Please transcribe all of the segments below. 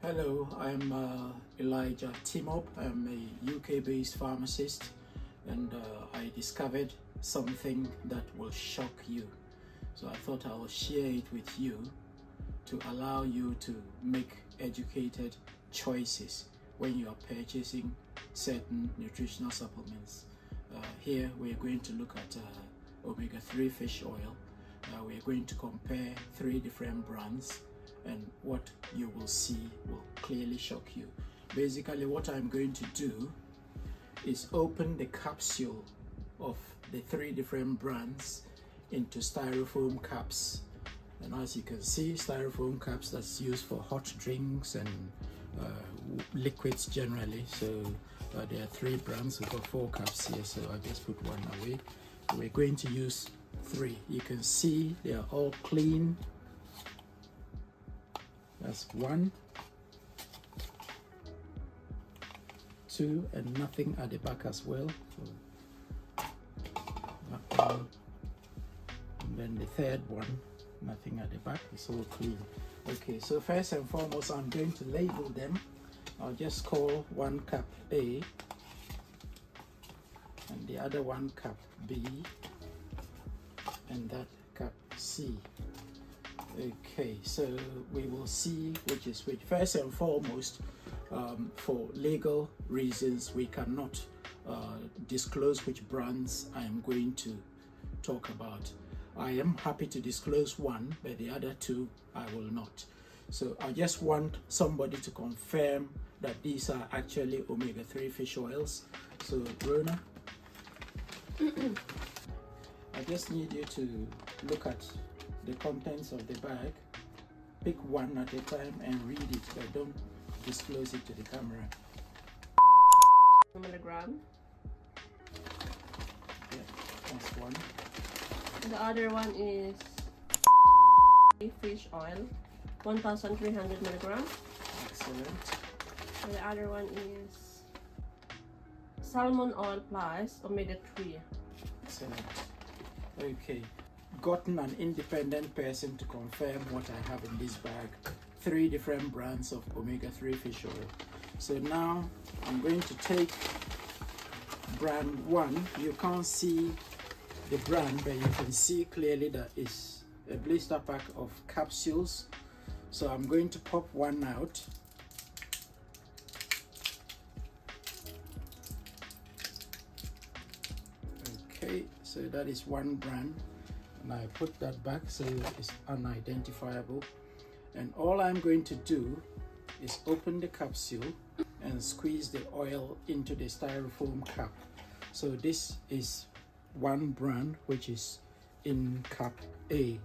Hello, I'm Elijah Timop. I'm a UK-based pharmacist, and I discovered something that will shock you. So I thought I will share it with you to allow you to make educated choices when you are purchasing certain nutritional supplements. Here we're going to look at omega-3 fish oil. We're going to compare 3 different brands, and what you will see will clearly shock you. Basically, what I'm going to do is open the capsule of the 3 different brands into styrofoam caps. And as you can see, styrofoam caps that's used for hot drinks and liquids generally. So there are 3 brands. We've got 4 caps here, so I just put one away. We're going to use 3. You can see they are all clean. That's 1, 2, and nothing at the back as well. So that one. And then the 3rd one, nothing at the back, it's all clean. Okay, so first and foremost, I'm going to label them. I'll just call one cap A and the other one cap B and that cap C. Okay, so we will see which is which. First and foremost, for legal reasons, we cannot disclose which brands I am going to talk about. I am happy to disclose one, but the other 2 I will not. So I just want somebody to confirm that these are actually omega-3 fish oils. So Rona, I just need you to look at the contents of the bag, pick one at a time and read it, but don't disclose it to the camera. Milligram. Yeah, that's one. The other one is fish oil, 1,300 milligrams. Excellent. And the other one is salmon oil plus omega-3. Excellent. Okay. Gotten an independent person to confirm what I have in this bag. 3 different brands of omega-3 fish oil. So now I'm going to take brand 1. You can't see the brand, but you can see clearly that it's a blister pack of capsules. So I'm going to pop one out. Okay, so that is one brand. And I put that back so it's unidentifiable. And all I'm going to do is open the capsule and squeeze the oil into the styrofoam cap. So this is one brand which is in cap A.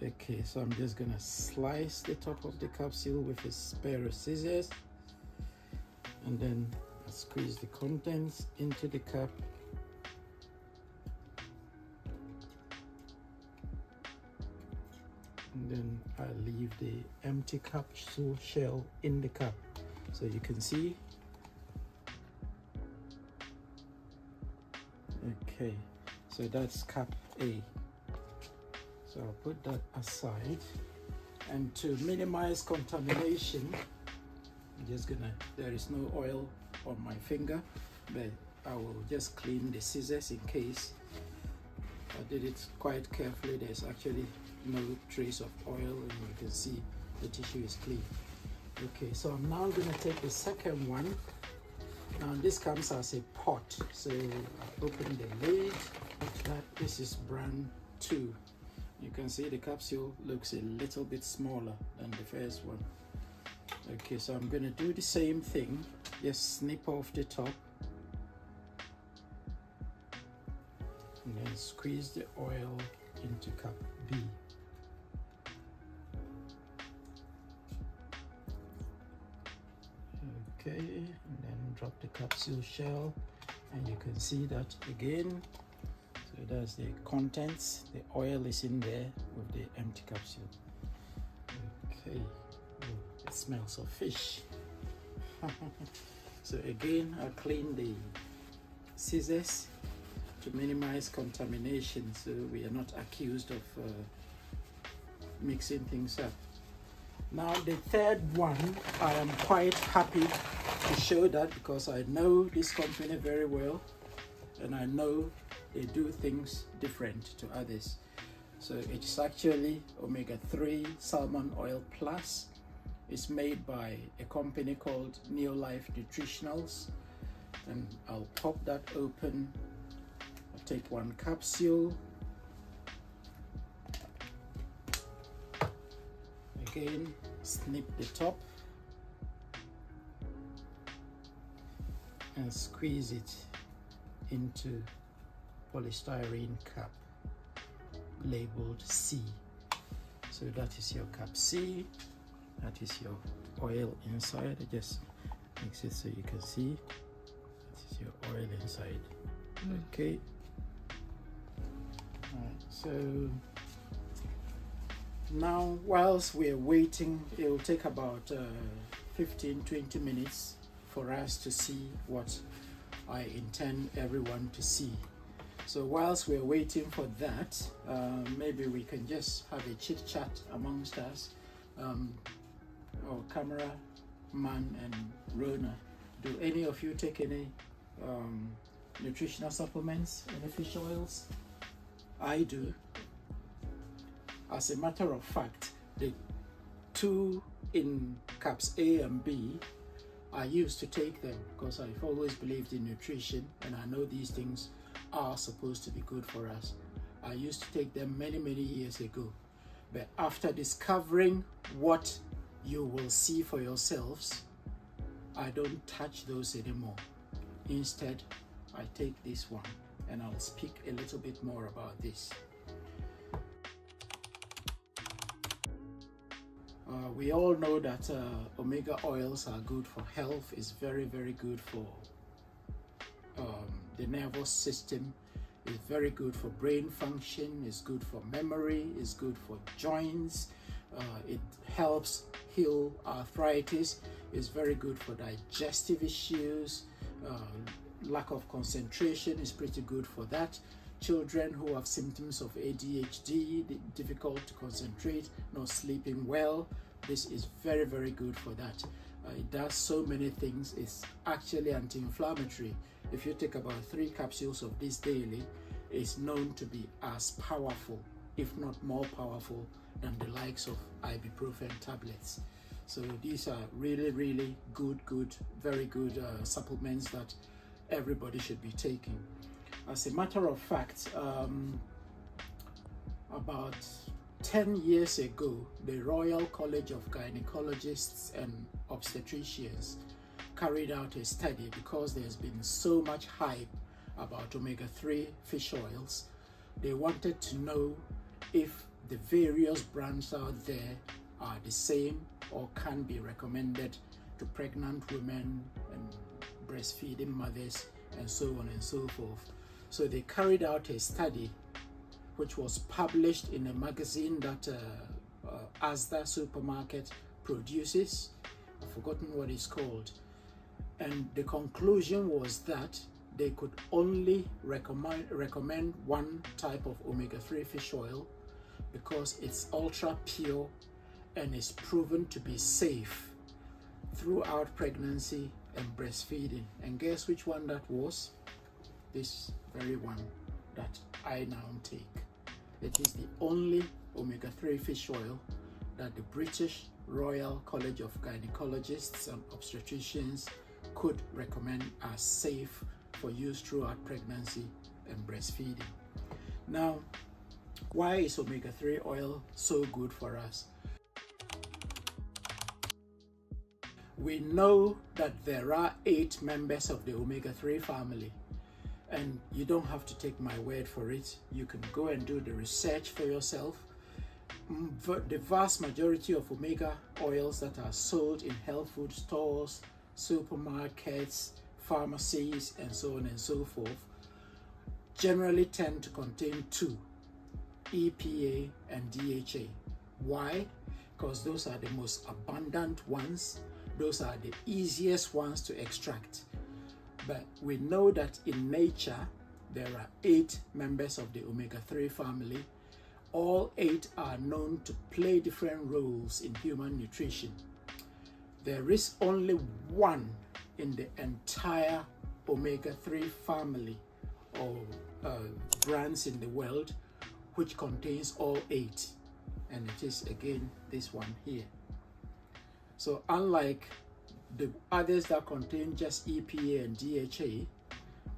Okay, so I'm just gonna slice the top of the capsule with a pair of scissors, and then I squeeze the contents into the cap. And then I leave the empty capsule shell in the cap. So you can see. Okay, so that's cap A. So I'll put that aside. And to minimize contamination, I'm just gonna, there is no oil on my finger, but I will just clean the scissors in case. I did it quite carefully. There's actually no trace of oil, and you can see the tissue is clean. Okay, so I'm now going to take the second one. Now this comes as a pot, so I open the lid. This is brand 2. You can see the capsule looks a little bit smaller than the first one. Okay, so I'm going to do the same thing. Just snip off the top and then squeeze the oil into cap B. Okay, and then drop the capsule shell, and you can see that again. So that's the contents. The oil is in there with the empty capsule. Okay, oh, it smells of fish. So again, I clean the scissors to minimize contamination, so we are not accused of mixing things up. Now the third one, I am quite happy to show that because I know this company very well and I know they do things different to others. So it's actually omega-3 salmon oil plus. It's made by a company called Neolife Nutritionals, and I'll pop that open. I'll take one capsule. Again, snip the top and squeeze it into polystyrene cap labeled C. So that is your cap C, that is your oil inside. I just mix it so you can see. That is your oil inside. Okay. Alright, so now whilst we're waiting, it will take about 15-20 minutes for us to see what I intend everyone to see. So whilst we're waiting for that, maybe we can just have a chit chat amongst us. Our camera man and Rona, do any of you take any nutritional supplements, any fish oils? I do. As a matter of fact, the two in caps A and B, I used to take them because I've always believed in nutrition and I know these things are supposed to be good for us. I used to take them many years ago, but after discovering what you will see for yourselves, I don't touch those anymore. Instead, I take this one and I'll speak a little bit more about this. We all know that omega oils are good for health. It's very good for the nervous system. It's very good for brain function. It's good for memory. It's good for joints. It helps heal arthritis. It's very good for digestive issues. Lack of concentration is pretty good for that. Children who have symptoms of ADHD, difficult to concentrate, not sleeping well, this is very good for that. It does so many things. It's actually anti-inflammatory. If you take about 3 capsules of this daily, it's known to be as powerful, if not more powerful, than the likes of ibuprofen tablets. So these are really good, very good supplements that everybody should be taking. As a matter of fact, about 10 years ago, the Royal College of Gynecologists and Obstetricians carried out a study because there's been so much hype about omega-3 fish oils. They wanted to know if the various brands out there are the same or can be recommended to pregnant women and breastfeeding mothers and so on and so forth. So they carried out a study which was published in a magazine that Asda supermarket produces. I've forgotten what it's called. And the conclusion was that they could only recommend one type of omega-3 fish oil because it's ultra pure and is proven to be safe throughout pregnancy and breastfeeding. And guess which one that was? This very one that I now take. It is the only omega-3 fish oil that the British Royal College of Gynecologists and Obstetricians could recommend as safe for use throughout pregnancy and breastfeeding. Now, why is omega-3 oil so good for us? We know that there are 8 members of the omega-3 family, and you don't have to take my word for it. You can go and do the research for yourself. The vast majority of omega oils that are sold in health food stores, supermarkets, pharmacies, and so on and so forth generally tend to contain 2, EPA and DHA. Why? Because those are the most abundant ones. Those are the easiest ones to extract. But we know that in nature, there are 8 members of the omega-3 family. all 8 are known to play different roles in human nutrition. There is only one in the entire omega-3 family or brands in the world which contains all 8, and it is again this one here. So unlike the others that contain just EPA and DHA,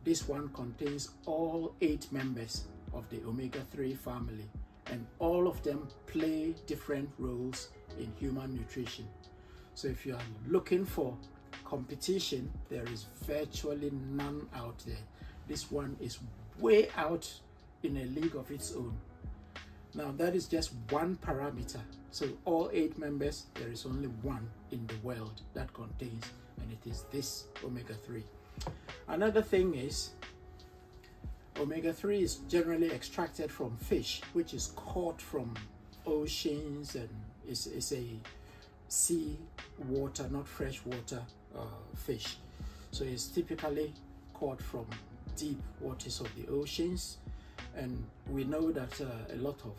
this one contains all 8 members of the omega-3 family, and all of them play different roles in human nutrition. So if you are looking for competition, there is virtually none out there. This one is way out in a league of its own. Now that is just one parameter. So all 8 members, there is only one in the world that contains, and it is this omega-3. Another thing is, omega-3 is generally extracted from fish, which is caught from oceans, and is a sea water, not freshwater fish. So it's typically caught from deep waters of the oceans, and we know that a lot of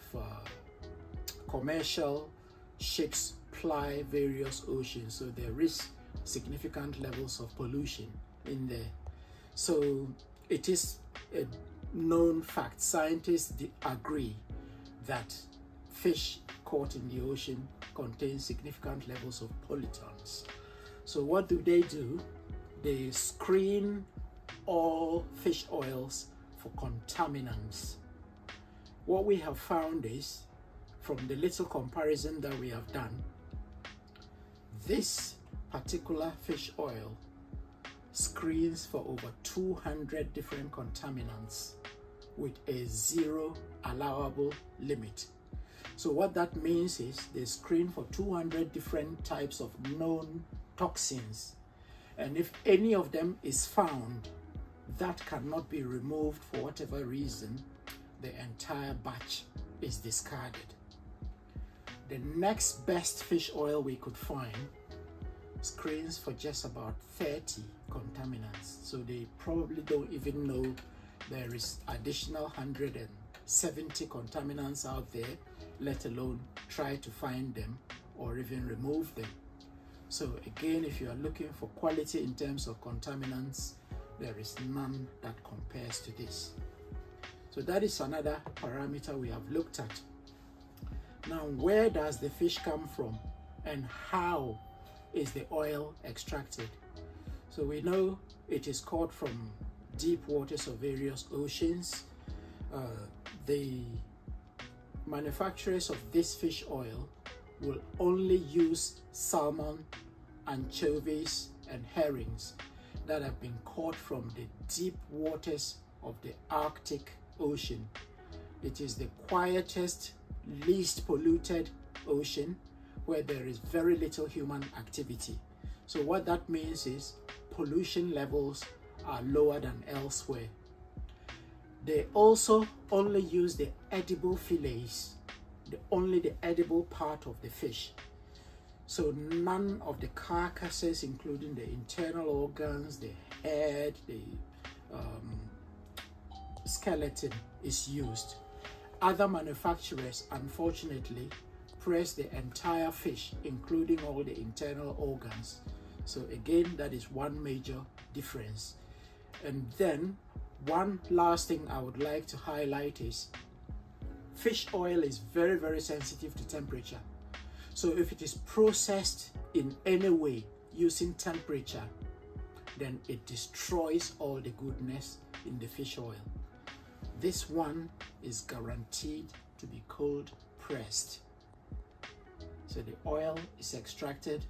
commercial ships ply various oceans, so there is significant levels of pollution in there. So it is a known fact, scientists agree that fish caught in the ocean contain significant levels of pollutants. So what do? They screen all fish oils for contaminants. What we have found is, from the little comparison that we have done, this particular fish oil screens for over 200 different contaminants with a 0 allowable limit. So what that means is they screen for 200 different types of known toxins, and if any of them is found that cannot be removed for whatever reason, the entire batch is discarded. The next best fish oil we could find screens for just about 30 contaminants, so they probably don't even know there is additional 170 contaminants out there, let alone try to find them or even remove them. So again, if you are looking for quality in terms of contaminants, there is none that compares to this. So that is another parameter we have looked at. Now, where does the fish come from, and how is the oil extracted? So we know it is caught from deep waters of various oceans. The manufacturers of this fish oil will only use salmon, anchovies, and herrings that have been caught from the deep waters of the Arctic Ocean. It is the quietest, least polluted ocean where there is very little human activity. So what that means is pollution levels are lower than elsewhere. They also only use the edible fillets, only the edible part of the fish. So none of the carcasses, including the internal organs, the head, the skeleton, is used. Other manufacturers, unfortunately, press the entire fish, including all the internal organs. So again, that is one major difference. And then one last thing I would like to highlight is fish oil is very, very sensitive to temperature. So if it is processed in any way using temperature, then it destroys all the goodness in the fish oil. This one is guaranteed to be cold pressed. So the oil is extracted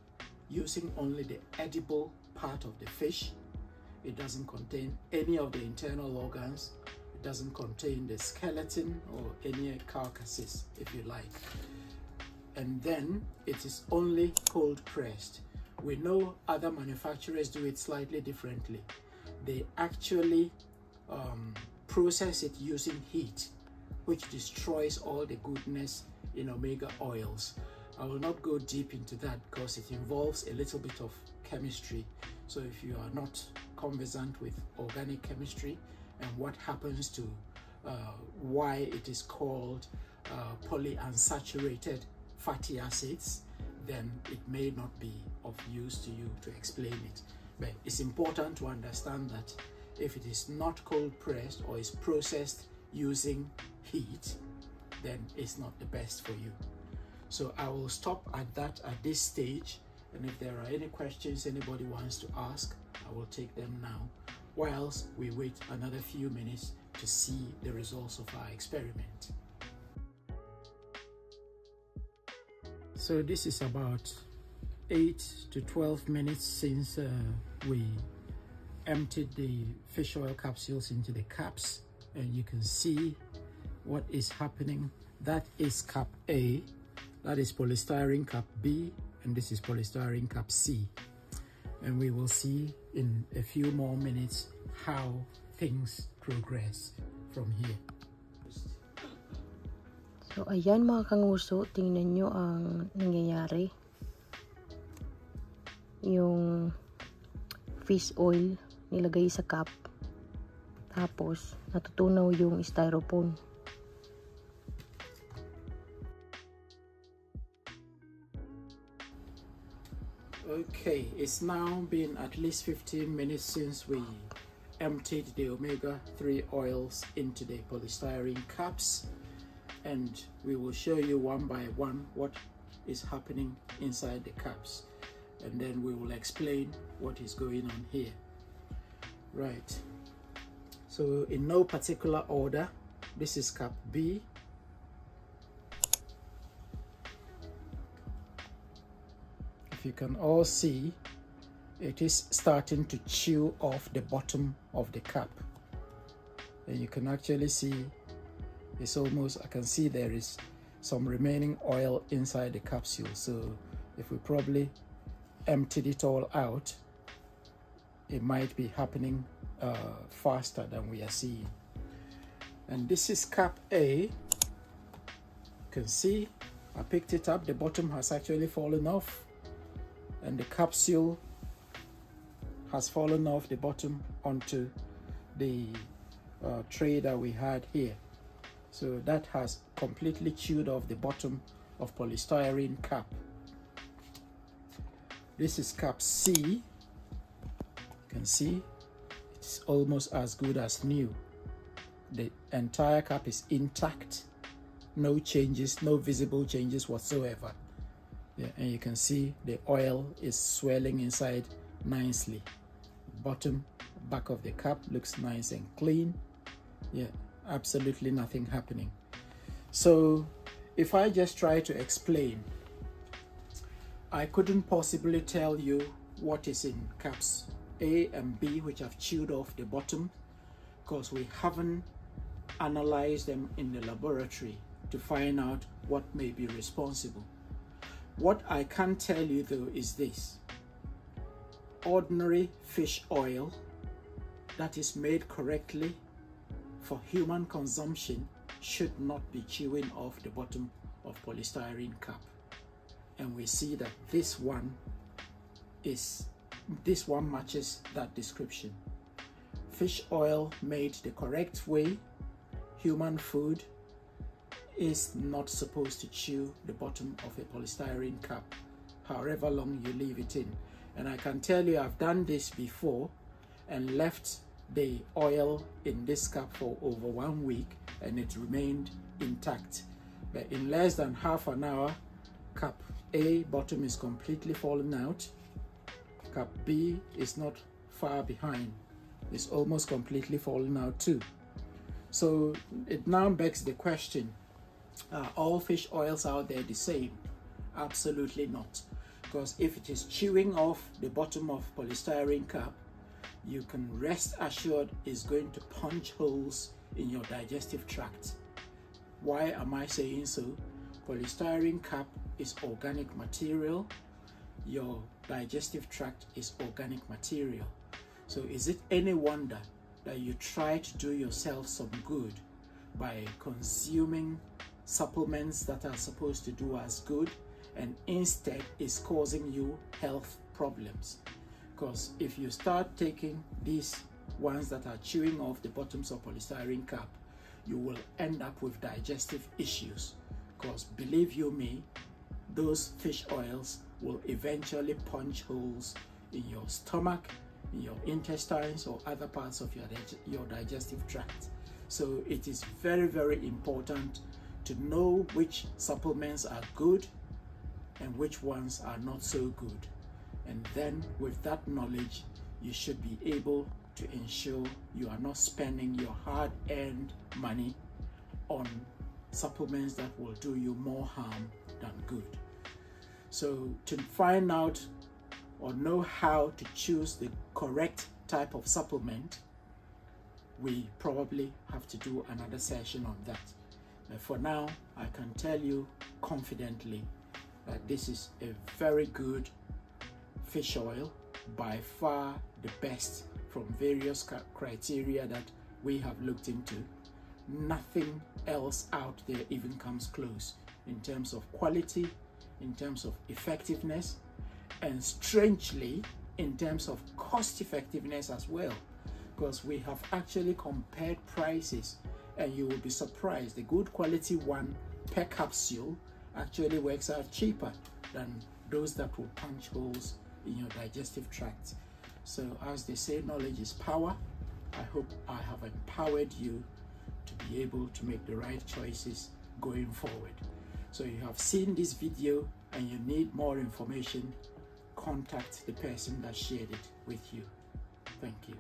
using only the edible part of the fish. It doesn't contain any of the internal organs. It doesn't contain the skeleton or any carcasses, if you like. And then it is only cold pressed. We know other manufacturers do it slightly differently. They actually process it using heat, which destroys all the goodness in omega oils. I will not go deep into that because it involves a little bit of chemistry. So if you are not conversant with organic chemistry and what happens to why it is called polyunsaturated fatty acids, then it may not be of use to you to explain it. But it's important to understand that if it is not cold pressed or is processed using heat, then it's not the best for you. So I will stop at that at this stage, and if there are any questions anybody wants to ask, I will take them now, whilst we wait another few minutes to see the results of our experiment. So this is about 8 to 12 minutes since we emptied the fish oil capsules into the caps, and you can see what is happening. That is cap A, that is polystyrene cap B, and this is polystyrene cap C. And we will see in a few more minutes how things progress from here. So ayan mga kanguso, tingnan nyo ang nangyayari. Yung fish oil nilagay sa cup, tapos natutunaw yung styrofoam. Okay, it's now been at least 15 minutes since we emptied the omega-3 oils into the polystyrene caps, and we will show you one by one what is happening inside the caps, and then we will explain what is going on here. Right, so in no particular order, this is cap B, if you can all see, it is starting to chew off the bottom of the cap, and you can actually see it's almost, I can see there is some remaining oil inside the capsule. So if we probably emptied it all out, it might be happening faster than we are seeing. And this is cap A. You can see I picked it up, the bottom has actually fallen off, and the capsule has fallen off the bottom onto the tray that we had here. So that has completely chewed off the bottom of polystyrene cap. This is cap C. You can see it's almost as good as new. The entire cap is intact, no changes, no visible changes whatsoever. Yeah, and you can see the oil is swelling inside nicely. Bottom, back of the cap looks nice and clean. Yeah, absolutely nothing happening. So if I just try to explain, I couldn't possibly tell you what is in caps A and B, which have chewed off the bottom, because we haven't analyzed them in the laboratory to find out what may be responsible. What I can tell you though is this: ordinary fish oil that is made correctly for human consumption should not be chewing off the bottom of polystyrene cap. And we see that this one matches that description. Fish oil made the correct way, human food, is not supposed to chew the bottom of a polystyrene cap, however long you leave it in. And I can tell you I've done this before and left the oil in this cap for over 1 week and it remained intact. But in less than half an hour, cap A bottom is completely fallen out. Cap B is not far behind. It's almost completely fallen out too. So it now begs the question, are all fish oils out there the same? Absolutely not. Because if it is chewing off the bottom of polystyrene cap, you can rest assured it's going to punch holes in your digestive tract. Why am I saying so? Polystyrene cap is organic material. Your digestive tract is organic material. So is it any wonder that you try to do yourself some good by consuming supplements that are supposed to do as good, and instead is causing you health problems? Because if you start taking these ones that are chewing off the bottoms of polystyrene cap, you will end up with digestive issues, because believe you me, those fish oils will eventually punch holes in your stomach, in your intestines, or other parts of your digestive tract. So it is very, very important to know which supplements are good and which ones are not so good. And then with that knowledge, you should be able to ensure you are not spending your hard-earned money on supplements that will do you more harm than good. So to find out or know how to choose the correct type of supplement, we probably have to do another session on that. But for now, I can tell you confidently that this is a very good fish oil, by far the best from various criteria that we have looked into. Nothing else out there even comes close in terms of quality, in terms of effectiveness, and strangely in terms of cost effectiveness as well, because we have actually compared prices, and you will be surprised. The good quality one per capsule actually works out cheaper than those that will punch holes in your digestive tract. So as they say, knowledge is power. I hope I have empowered you to be able to make the right choices going forward. So you have seen this video and you need more information, contact the person that shared it with you. Thank you.